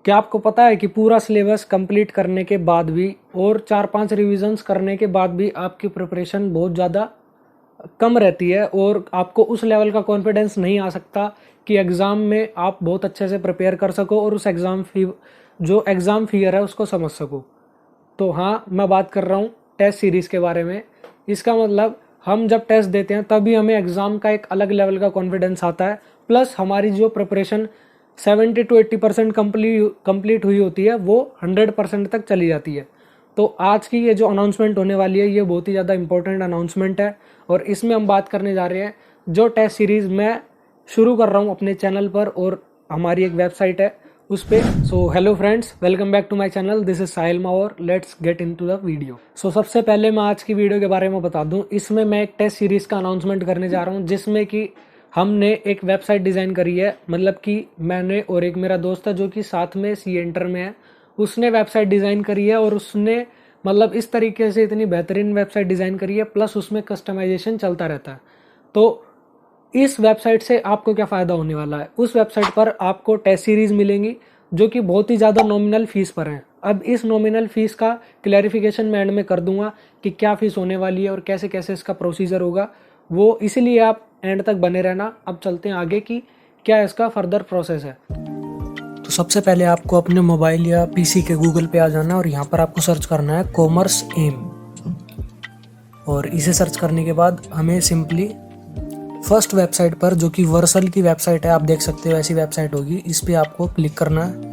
क्या आपको पता है कि पूरा सिलेबस कंप्लीट करने के बाद भी और 4-5 रिविजन्स करने के बाद भी आपकी प्रिपरेशन बहुत ज़्यादा कम रहती है और आपको उस लेवल का कॉन्फिडेंस नहीं आ सकता कि एग्ज़ाम में आप बहुत अच्छे से प्रिपेयर कर सको और उस जो एग्ज़ाम फियर है उसको समझ सको। तो हाँ, मैं बात कर रहा हूँ टेस्ट सीरीज़ के बारे में। इसका मतलब हम जब टेस्ट देते हैं तभी हमें एग्ज़ाम का एक अलग लेवल का कॉन्फिडेंस आता है, प्लस हमारी जो प्रिपरेशन 70 to 80% कंप्लीट हुई होती है वो 100% तक चली जाती है। तो आज की ये जो अनाउंसमेंट होने वाली है ये बहुत ही ज़्यादा इंपॉर्टेंट अनाउंसमेंट है और इसमें हम बात करने जा रहे हैं जो टेस्ट सीरीज़ मैं शुरू कर रहा हूँ अपने चैनल पर और हमारी एक वेबसाइट है उस पे। So hello friends, welcome back to my channel. This is Sahil Mawar. Let's get into the video. So सबसे पहले मैं आज की वीडियो के बारे में बता दूं, इसमें मैं एक टेस्ट सीरीज़ का अनाउंसमेंट करने जा रहा हूं जिसमें कि हमने एक वेबसाइट डिज़ाइन करी है। मतलब कि मैंने और एक मेरा दोस्त है जो कि साथ में सी इंटर में है, उसने वेबसाइट डिज़ाइन करी है और उसने मतलब इस तरीके से इतनी बेहतरीन वेबसाइट डिज़ाइन करी है, प्लस उसमें कस्टमाइजेशन चलता रहता है। तो इस वेबसाइट से आपको क्या फ़ायदा होने वाला है, उस वेबसाइट पर आपको टेस्ट सीरीज़ मिलेंगी जो कि बहुत ही ज़्यादा नॉमिनल फ़ीस पर हैं। अब इस नॉमिनल फ़ीस का क्लैरिफिकेशन मैं एंड में कर दूंगा कि क्या फ़ीस होने वाली है और कैसे कैसे इसका प्रोसीजर होगा, वो इसीलिए आप एंड तक बने रहना। अब चलते हैं आगे कि क्या इसका फर्दर प्रोसेस है। तो सबसे पहले आपको अपने मोबाइल या पीसी के गूगल पे आ जाना और यहाँ पर आपको सर्च करना है कॉमर्स एम, और इसे सर्च करने के बाद हमें सिंपली फर्स्ट वेबसाइट पर, जो कि वर्सल की वेबसाइट है, आप देख सकते हो ऐसी वेबसाइट होगी, इस पे आपको क्लिक करना है।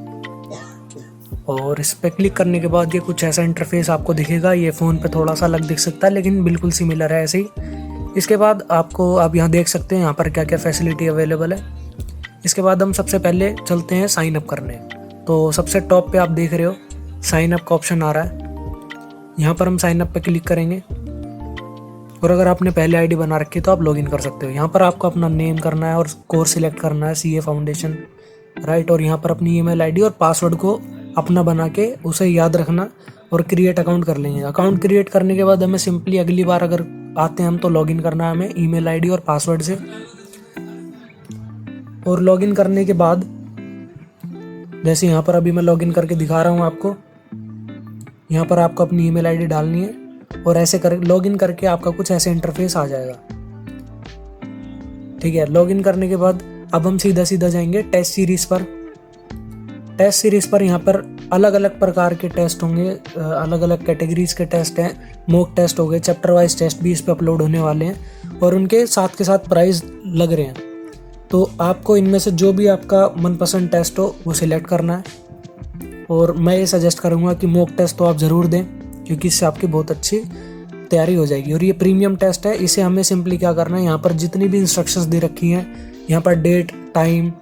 और इस पे क्लिक करने के बाद ये कुछ ऐसा इंटरफेस आपको दिखेगा। ये फ़ोन पे थोड़ा सा अलग दिख सकता है लेकिन बिल्कुल सिमिलर है ऐसे ही। इसके बाद आपको आप यहाँ देख सकते हैं यहाँ पर क्या क्या फैसिलिटी अवेलेबल है। इसके बाद हम सबसे पहले चलते हैं साइन अप करने। तो सबसे टॉप पे आप देख रहे हो साइन अप का ऑप्शन आ रहा है, यहाँ पर हम साइन अप पे क्लिक करेंगे और अगर आपने पहले आईडी बना रखी है तो आप लॉगिन कर सकते हो। यहाँ पर आपको अपना नेम करना है और कोर्स सिलेक्ट करना है, सीए फाउंडेशन, राइट। और यहाँ पर अपनी ईमेल आईडी और पासवर्ड को अपना बना के उसे याद रखना और क्रिएट अकाउंट कर लेंगे। अकाउंट क्रिएट करने के बाद हमें सिंपली अगली बार अगर आते हैं हम तो लॉगिन करना है हमें ईमेल आईडी और पासवर्ड से। और लॉगिन करने के बाद जैसे यहाँ पर अभी मैं लॉगिन करके दिखा रहा हूँ आपको, यहाँ पर आपको अपनी ईमेल आईडी डालनी है और ऐसे कर लॉगिन करके आपका कुछ ऐसे इंटरफेस आ जाएगा। ठीक है, लॉगिन करने के बाद अब हम सीधा सीधा जाएंगे टेस्ट सीरीज पर। टेस्ट सीरीज पर यहाँ पर अलग अलग प्रकार के टेस्ट होंगे, अलग अलग कैटेगरीज के टेस्ट हैं। मॉक टेस्ट हो गए, चैप्टर वाइज टेस्ट भी इस पे अपलोड होने वाले हैं और उनके साथ के साथ प्राइस लग रहे हैं। तो आपको इनमें से जो भी आपका मनपसंद टेस्ट हो वो सिलेक्ट करना है। और मैं ये सजेस्ट करूँगा कि मॉक टेस्ट तो आप ज़रूर दें क्योंकि इससे आपकी बहुत अच्छी तैयारी हो जाएगी। और ये प्रीमियम टेस्ट है, इसे हमें सिंपली क्या करना है, यहाँ पर जितनी भी इंस्ट्रक्शंस दे रखी हैं, यहाँ पर डेट, टाइम,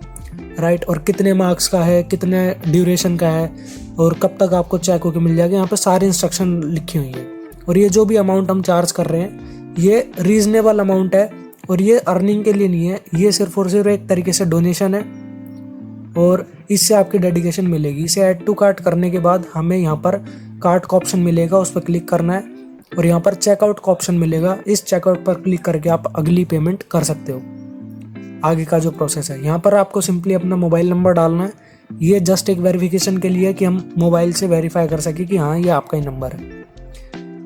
राइट, और कितने मार्क्स का है, कितने ड्यूरेशन का है और कब तक आपको चेक होकर मिल जाएगा, यहाँ पर सारी इंस्ट्रक्शन लिखी हुई है। और ये जो भी अमाउंट हम चार्ज कर रहे हैं ये रीजनेबल अमाउंट है और ये अर्निंग के लिए नहीं है, ये सिर्फ और सिर्फ एक तरीके से डोनेशन है और इससे आपकी डेडिकेशन मिलेगी। इसे ऐड टू कार्ट करने के बाद हमें यहाँ पर कार्ट का ऑप्शन मिलेगा, उस पर क्लिक करना है और यहाँ पर चेकआउट का ऑप्शन मिलेगा। इस चेकआउट पर क्लिक करके आप अगली पेमेंट कर सकते हो। आगे का जो प्रोसेस है, यहाँ पर आपको सिंपली अपना मोबाइल नंबर डालना है। ये जस्ट एक वेरिफिकेशन के लिए कि हम मोबाइल से वेरीफाई कर सके कि हाँ ये आपका ही नंबर है।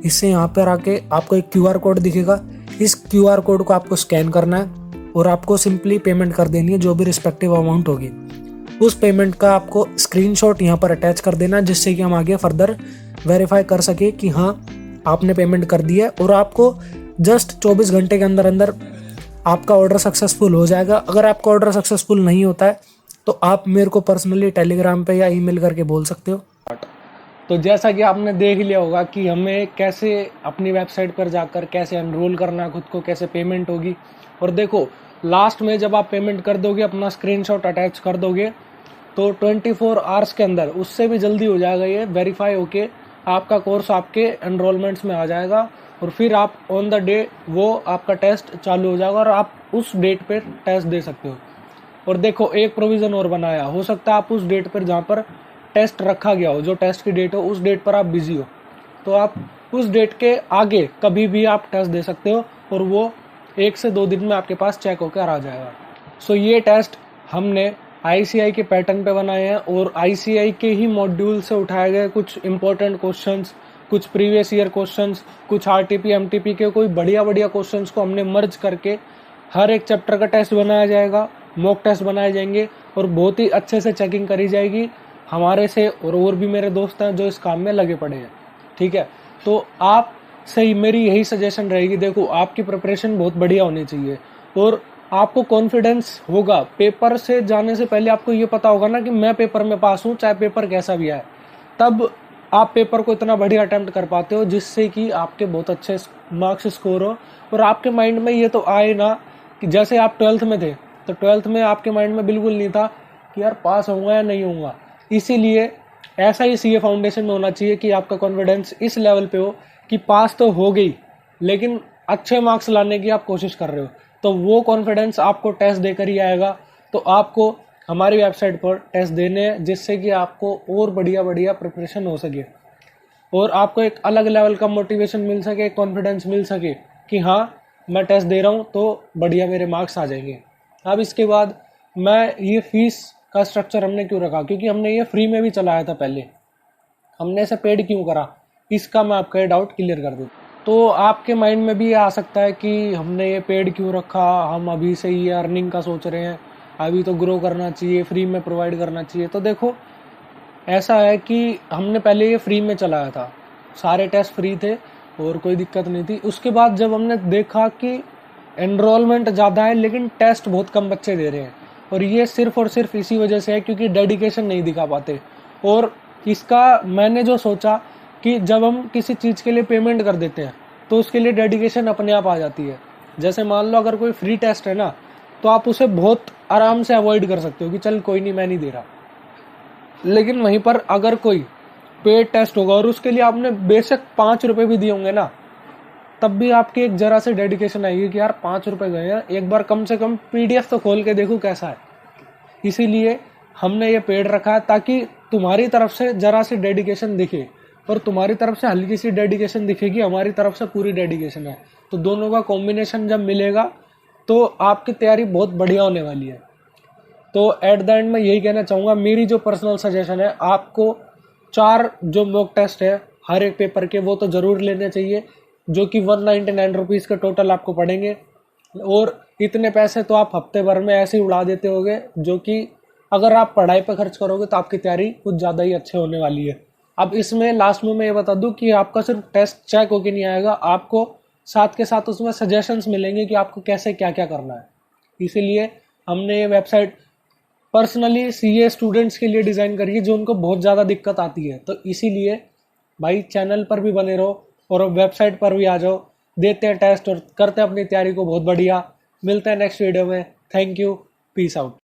इससे यहाँ पर आके आपको एक क्यूआर कोड दिखेगा, इस क्यूआर कोड को आपको स्कैन करना है और आपको सिंपली पेमेंट कर देनी है जो भी रिस्पेक्टिव अमाउंट होगी। उस पेमेंट का आपको स्क्रीनशॉट यहाँ पर अटैच कर देना जिससे कि हम आगे फर्दर वेरीफाई कर सके कि हाँ आपने पेमेंट कर दी है। और आपको जस्ट 24 घंटे के अंदर अंदर आपका ऑर्डर सक्सेसफुल हो जाएगा। अगर आपका ऑर्डर सक्सेसफुल नहीं होता है तो आप मेरे को पर्सनली टेलीग्राम पे या ईमेल करके बोल सकते हो। तो जैसा कि आपने देख लिया होगा कि हमें कैसे अपनी वेबसाइट पर जाकर कैसे एनरोल करना है खुद को, कैसे पेमेंट होगी। और देखो लास्ट में जब आप पेमेंट कर दोगे, अपना स्क्रीनशॉट अटैच कर दोगे तो 24 आवर्स के अंदर, उससे भी जल्दी हो जाएगा ये वेरीफाई होके आपका कोर्स आपके एनरोलमेंट्स में आ जाएगा और फिर आप ऑन द डे वो आपका टेस्ट चालू हो जाएगा और आप उस डेट पे टेस्ट दे सकते हो। और देखो एक प्रोविज़न और बनाया, हो सकता है आप उस डेट पर जहाँ पर टेस्ट रखा गया हो, जो टेस्ट की डेट हो उस डेट पर आप बिजी हो, तो आप उस डेट के आगे कभी भी आप टेस्ट दे सकते हो और वो 1 से 2 दिन में आपके पास चेक होकर आ जाएगा। सो ये टेस्ट हमने आईसीआई के पैटर्न पे बनाए हैं और आईसीआई के ही मॉड्यूल से उठाए गए कुछ इंपॉर्टेंट क्वेश्चंस, कुछ प्रीवियस ईयर क्वेश्चंस, कुछ आरटीपी एमटीपी के कोई बढ़िया बढ़िया क्वेश्चंस को हमने मर्ज करके हर एक चैप्टर का टेस्ट बनाया जाएगा, मॉक टेस्ट बनाए जाएंगे और बहुत ही अच्छे से चेकिंग करी जाएगी हमारे से और भी मेरे दोस्त हैं जो इस काम में लगे पड़े हैं। ठीक है, तो आप से मेरी यही सजेशन रहेगी, देखो आपकी प्रिपरेशन बहुत बढ़िया होनी चाहिए और आपको कॉन्फिडेंस होगा। पेपर से जाने से पहले आपको ये पता होगा ना कि मैं पेपर में पास हूँ, चाहे पेपर कैसा भी आए, तब आप पेपर को इतना बढ़िया अटेम्प्ट कर पाते हो जिससे कि आपके बहुत अच्छे मार्क्स स्कोर हो और आपके माइंड में ये तो आए ना कि जैसे आप 12th में थे तो 12th में आपके माइंड में बिल्कुल नहीं था कि यार पास होऊंगा या नहीं होऊंगा। इसीलिए ऐसा ही सीए फाउंडेशन में होना चाहिए कि आपका कॉन्फिडेंस इस लेवल पे हो कि पास तो हो गई लेकिन अच्छे मार्क्स लाने की आप कोशिश कर रहे हो, तो वो कॉन्फिडेंस आपको टेस्ट देकर ही आएगा। तो आपको हमारी वेबसाइट पर टेस्ट देने हैं जिससे कि आपको और बढ़िया बढ़िया प्रिपरेशन हो सके और आपको एक अलग लेवल का मोटिवेशन मिल सके, कॉन्फिडेंस मिल सके कि हाँ मैं टेस्ट दे रहा हूँ तो बढ़िया मेरे मार्क्स आ जाएंगे। अब इसके बाद मैं ये फीस का स्ट्रक्चर हमने क्यों रखा, क्योंकि हमने ये फ्री में भी चलाया था पहले, हमने इसे पेड क्यों करा, इसका मैं आपका डाउट क्लियर कर दूँ। तो आपके माइंड में भी ये आ सकता है कि हमने ये पेड क्यों रखा, हम अभी से ही अर्निंग का सोच रहे हैं, अभी तो ग्रो करना चाहिए, फ्री में प्रोवाइड करना चाहिए। तो देखो ऐसा है कि हमने पहले ये फ्री में चलाया था, सारे टेस्ट फ्री थे और कोई दिक्कत नहीं थी। उसके बाद जब हमने देखा कि एनरोलमेंट ज़्यादा है लेकिन टेस्ट बहुत कम बच्चे दे रहे हैं और ये सिर्फ और सिर्फ इसी वजह से है क्योंकि डेडिकेशन नहीं दिखा पाते। और इसका मैंने जो सोचा कि जब हम किसी चीज़ के लिए पेमेंट कर देते हैं तो उसके लिए डेडिकेशन अपने आप आ जाती है। जैसे मान लो अगर कोई फ्री टेस्ट है ना तो आप उसे बहुत आराम से अवॉइड कर सकते हो कि चल कोई नहीं मैं नहीं दे रहा, लेकिन वहीं पर अगर कोई पेड टेस्ट होगा और उसके लिए आपने बेशक 5 रुपए भी दिए होंगे ना, तब भी आपकी एक जरा से डेडिकेशन आएगी कि यार 5 रुपए गए हैं, एक बार कम से कम पीडीएफ तो खोल के देखूं कैसा है। इसीलिए हमने ये पेड रखा है ताकि तुम्हारी तरफ से जरा सी डेडिकेशन दिखे और तुम्हारी तरफ से हल्की सी डेडिकेशन दिखेगी, हमारी तरफ से पूरी डेडिकेशन है। तो दोनों का कॉम्बिनेशन जब मिलेगा तो आपकी तैयारी बहुत बढ़िया होने वाली है। तो एट द एंड में यही कहना चाहूँगा, मेरी जो पर्सनल सजेशन है, आपको 4 जो मॉक टेस्ट है हर एक पेपर के वो तो ज़रूर लेने चाहिए, जो कि 199 रुपीज़ के टोटल आपको पड़ेंगे। और इतने पैसे तो आप हफ्ते भर में ऐसे ही उड़ा देते होगे, जो कि अगर आप पढ़ाई पर खर्च करोगे तो आपकी तैयारी कुछ ज़्यादा ही अच्छे होने वाली है। अब इसमें लास्ट में मैं ये बता दूं कि आपका सिर्फ टेस्ट चेक होके नहीं आएगा, आपको साथ के साथ उसमें सजेशंस मिलेंगे कि आपको कैसे क्या क्या करना है। इसीलिए हमने ये वेबसाइट पर्सनली सीए स्टूडेंट्स के लिए डिज़ाइन करिए जो उनको बहुत ज़्यादा दिक्कत आती है। तो इसीलिए भाई चैनल पर भी बने रहो और वेबसाइट पर भी आ जाओ, देते हैं टेस्ट और करते हैं अपनी तैयारी को बहुत बढ़िया। मिलते हैं नेक्स्ट वीडियो में। Thank you, peace out.